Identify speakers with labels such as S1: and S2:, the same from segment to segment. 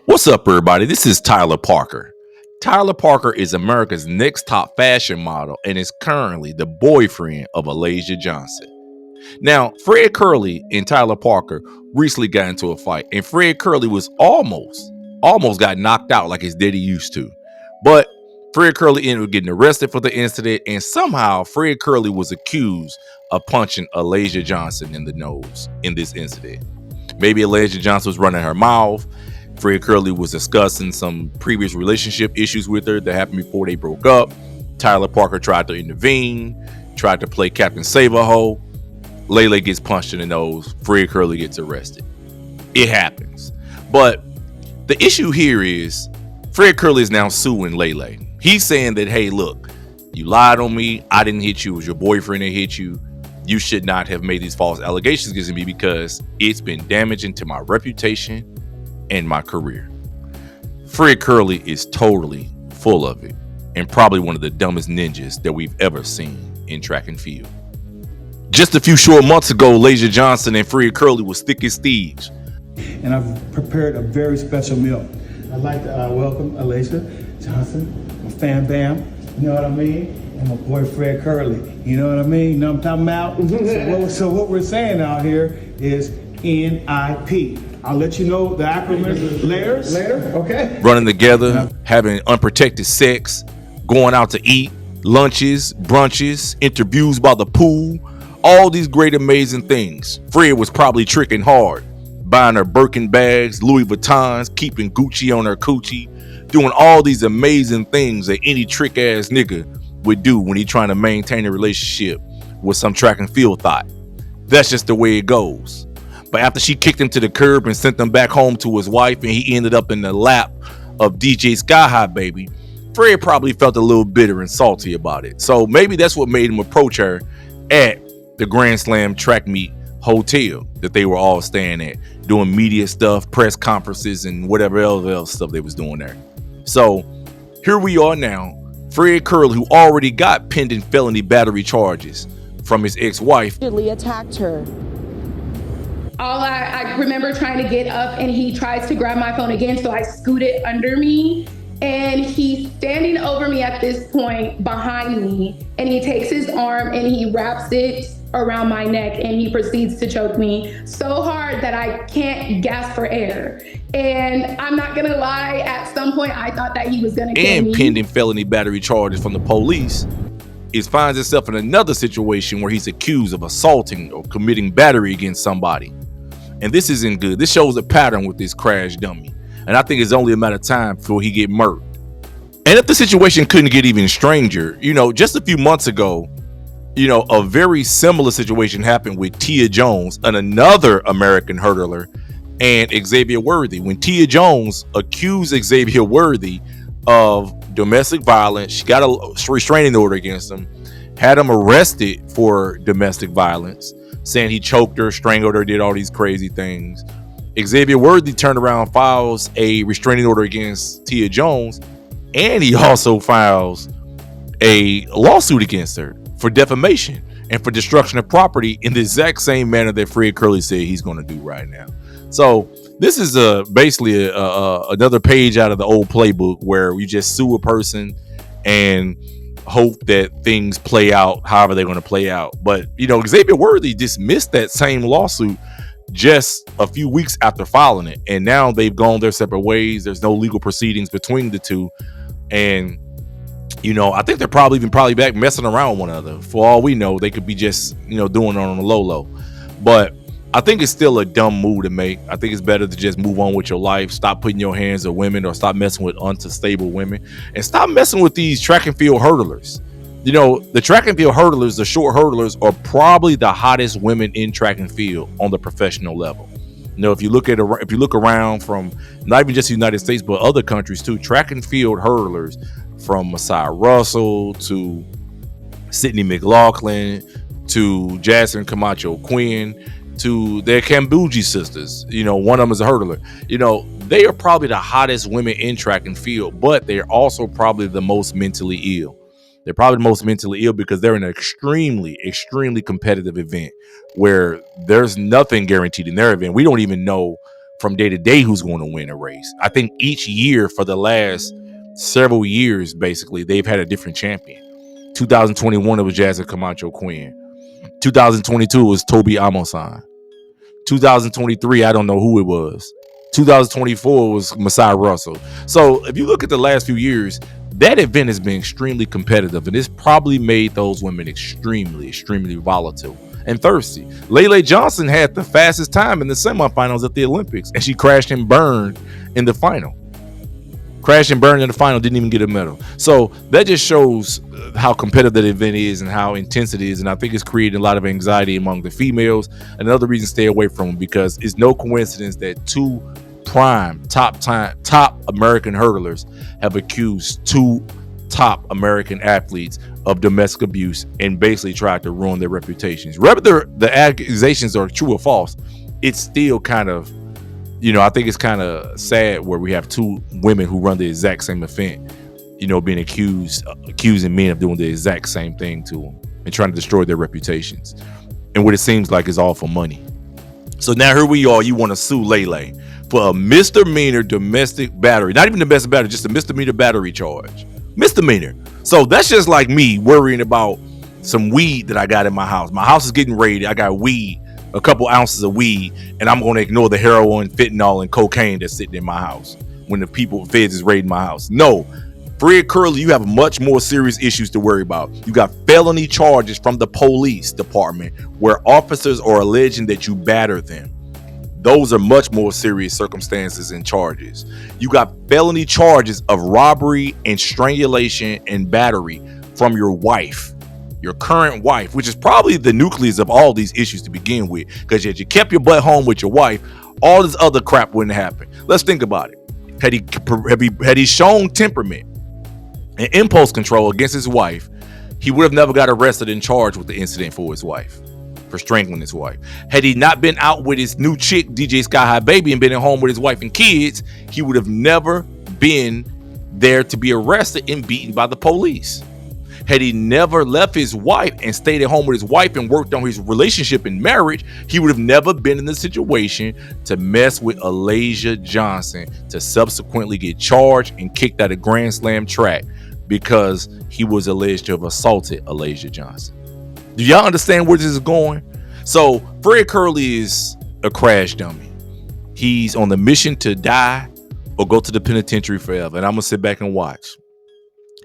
S1: What's up, everybody? This is Tyler Parker. Tyler Parker is America's next top fashion model and is currently the boyfriend of Alasia Johnson. Now, Fred Kerley and Tyler Parker recently got into a fight, and Fred Kerley was almost got knocked out like his daddy used to. But Fred Kerley ended up getting arrested for the incident, and somehow Fred Kerley was accused of punching Alasia Johnson in the nose in this incident. Maybe Alasia Johnson was running her mouth. Fred Kerley was discussing some previous relationship issues with her that happened before they broke up. Tyler Parker tried to intervene, tried to play Captain Save-A-Ho. Lele gets punched in the nose. Fred Kerley gets arrested. It happens. But the issue here is Fred Kerley is now suing Lele. He's saying that, hey, look, you lied on me. I didn't hit you. It was your boyfriend that hit you. You should not have made these false allegations against me because it's been damaging to my reputation and my career. Fred Kerley is totally full of it and probably one of the dumbest ninjas that we've ever seen in track and field. Just a few short months ago, Alasia Johnson and Fred Kerley was thick as thieves.
S2: And I've prepared a very special meal. I'd like to welcome Alasia Johnson, my fan bam, you know what I mean? And my boy Fred Kerley, you know what I mean? You know what I'm talking about? So what we're saying out here is NIP. I'll let you know the acronym later, okay?
S1: Running together, having unprotected sex, going out to eat, lunches, brunches, interviews by the pool, all these great, amazing things. Fred was probably tricking hard, buying her Birkin bags, Louis Vuittons, keeping Gucci on her coochie, doing all these amazing things that any trick-ass nigga would do when he trying to maintain a relationship with some track and field thought. That's just the way it goes. But after she kicked him to the curb and sent him back home to his wife and he ended up in the lap of DJ Sky High Baby, Fred probably felt a little bitter and salty about it. So maybe that's what made him approach her at the Grand Slam track meet hotel that they were all staying at, doing media stuff, press conferences, and whatever else stuff they was doing there. So here we are now. Fred Kerley, who already got pending felony battery charges from his ex-wife,
S3: attacked her.
S4: I remember trying to get up and he tries to grab my phone again, so I scooted under me and he's standing over me at this point behind me and he takes his arm and he wraps it around my neck and he proceeds to choke me so hard that I can't gasp for air. And I'm not gonna lie, at some point I thought that he was gonna kill me.
S1: And pending felony battery charges from the police, is finds himself in another situation where he's accused of assaulting or committing battery against somebody. And this isn't good. This shows a pattern with this crash dummy. And I think it's only a matter of time before he get murdered. And if the situation couldn't get even stranger, just a few months ago, a very similar situation happened with Tia Jones and another American hurdler and Xavier Worthy. When Tia Jones accused Xavier Worthy of domestic violence, she got a restraining order against him, had him arrested for domestic violence, saying he choked her, strangled her, did all these crazy things. Xavier Worthy turned around, files a restraining order against Tia Jones, and he also files a lawsuit against her for defamation and for destruction of property in the exact same manner that Fred Kerley said he's going to do right now. So this is basically another page out of the old playbook where you just sue a person and hope that things play out however they're going to play out. But Xavier Worthy dismissed that same lawsuit just a few weeks after filing it, and now they've gone their separate ways. There's no legal proceedings between the two, and I think they're probably back messing around with one another. For all we know, they could be just doing it on the low. But I think it's still a dumb move to make. I think it's better to just move on with your life. Stop putting your hands on women, or stop messing with unstable women, and stop messing with these track and field hurdlers. The track and field hurdlers, the short hurdlers, are probably the hottest women in track and field on the professional level. If you look around from not even just the United States but other countries too, track and field hurdlers, from Messiah Russell to Sydney McLaughlin to Jasmine Camacho Quinn to their Kambuji sisters, one of them is a hurdler. They are probably the hottest women in track and field, but they're also probably the most mentally ill. They're probably the most mentally ill because they're in an extremely, extremely competitive event where there's nothing guaranteed in their event. We don't even know from day to day who's going to win a race. I think each year for the last several years, basically, they've had a different champion. 2021, it was Jasmine Camacho Quinn. 2022, it was Toby Amosan. 2023, I don't know who it was. 2024 was Masai Russell. So if you look at the last few years, that event has been extremely competitive, and it's probably made those women extremely, extremely volatile and thirsty. Lele Johnson had the fastest time in the semifinals at the Olympics, and she crashed and burned in the final. Didn't even get a medal. So that just shows how competitive that event is and how intense it is. And I think it's creating a lot of anxiety among the females. Another reason to stay away from them, because it's no coincidence that two prime top American hurdlers have accused two top American athletes of domestic abuse and basically tried to ruin their reputations. Whether the accusations are true or false, it's still kind of, I think it's kind of sad where we have two women who run the exact same event, being accusing men of doing the exact same thing to them and trying to destroy their reputations. And what it seems like is all for money. So now here we are. You want to sue Lele for a misdemeanor domestic battery. Not even domestic battery, just a misdemeanor battery charge. Misdemeanor. So that's just like me worrying about some weed that I got in my house. My house is getting raided. I got weed, a couple ounces of weed, and I'm going to ignore the heroin, fentanyl, and cocaine that's sitting in my house when the feds is raiding my house. No. Fred Kerley, you have much more serious issues to worry about. You got felony charges from the police department where officers are alleging that you battered them. Those are much more serious circumstances and charges. You got felony charges of robbery and strangulation and battery from your wife, your current wife, which is probably the nucleus of all these issues to begin with. Because had you kept your butt home with your wife, all this other crap wouldn't happen. Let's think about it. Had he shown temperament and impulse control against his wife, he would have never got arrested and charged with the incident for his wife, for strangling his wife. Had he not been out with his new chick, DJ Sky High Baby, and been at home with his wife and kids, he would have never been there to be arrested and beaten by the police. Had he never left his wife and stayed at home with his wife and worked on his relationship and marriage, he would have never been in the situation to mess with Alasia Johnson, to subsequently get charged and kicked out of Grand Slam track because he was alleged to have assaulted Alasia Johnson. Do y'all understand where this is going? So Fred Kerley is a crash dummy. He's on the mission to die or go to the penitentiary forever. And I'm going to sit back and watch.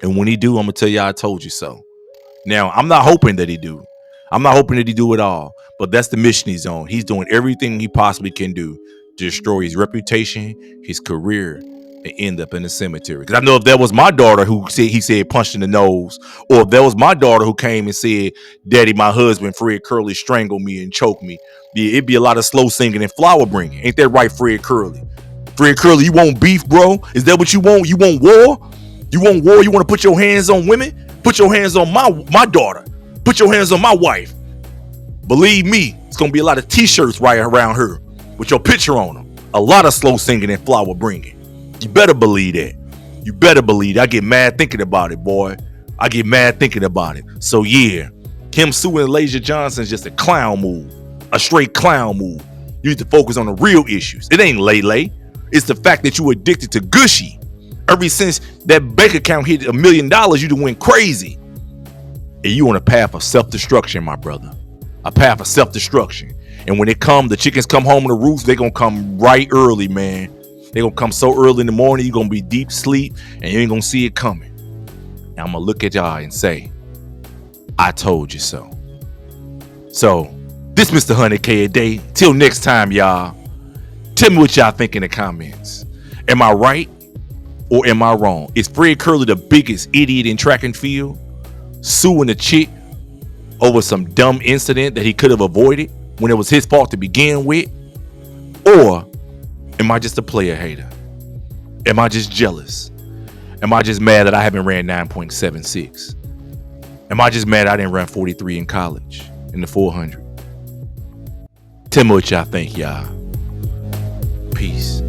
S1: And when he do, I'm going to tell y'all I told you so. Now, I'm not hoping that he do. I'm not hoping that he do it all. But that's the mission he's on. He's doing everything he possibly can do to destroy his reputation, his career, and end up in the cemetery. Because I know if that was my daughter who said punched in the nose, or if that was my daughter who came and said, "Daddy, my husband Fred Kerley strangled me and choked me," it'd be a lot of slow singing and flower bringing. Ain't that right, Fred Kerley? Fred Kerley, you want beef, bro? Is that what you want? You want war? You want war? You want to put your hands on women? Put your hands on my daughter. Put your hands on my wife. Believe me, it's gonna be a lot of t-shirts right around her with your picture on them. A lot of slow singing and flower bringing. You better believe that. You better believe that. I get mad thinking about it, boy. I get mad thinking about it. So yeah, him suing Alasia Johnson is just a clown move. A straight clown move. You need to focus on the real issues. It ain't Lele. It's the fact that you addicted to Gushy. Ever since that bank account hit $1 million, you done went crazy. And you on a path of self-destruction, my brother. A path of self-destruction. And when the chickens come home on the roost, they gonna come right early, man. They gonna come so early in the morning, you gonna be deep sleep and you ain't gonna see it coming. And I'm gonna look at y'all and say, I told you so. So, this Mr. 100K a day. Till next time, y'all. Tell me what y'all think in the comments. Am I right or am I wrong? Is Fred Kerley the biggest idiot in track and field, suing a chick over some dumb incident that he could have avoided when it was his fault to begin with? Or am I just a player hater? Am I just jealous? Am I just mad that I haven't ran 9.76? Am I just mad I didn't run 43 in college in the 400? Tell me what y'all think, y'all. Peace.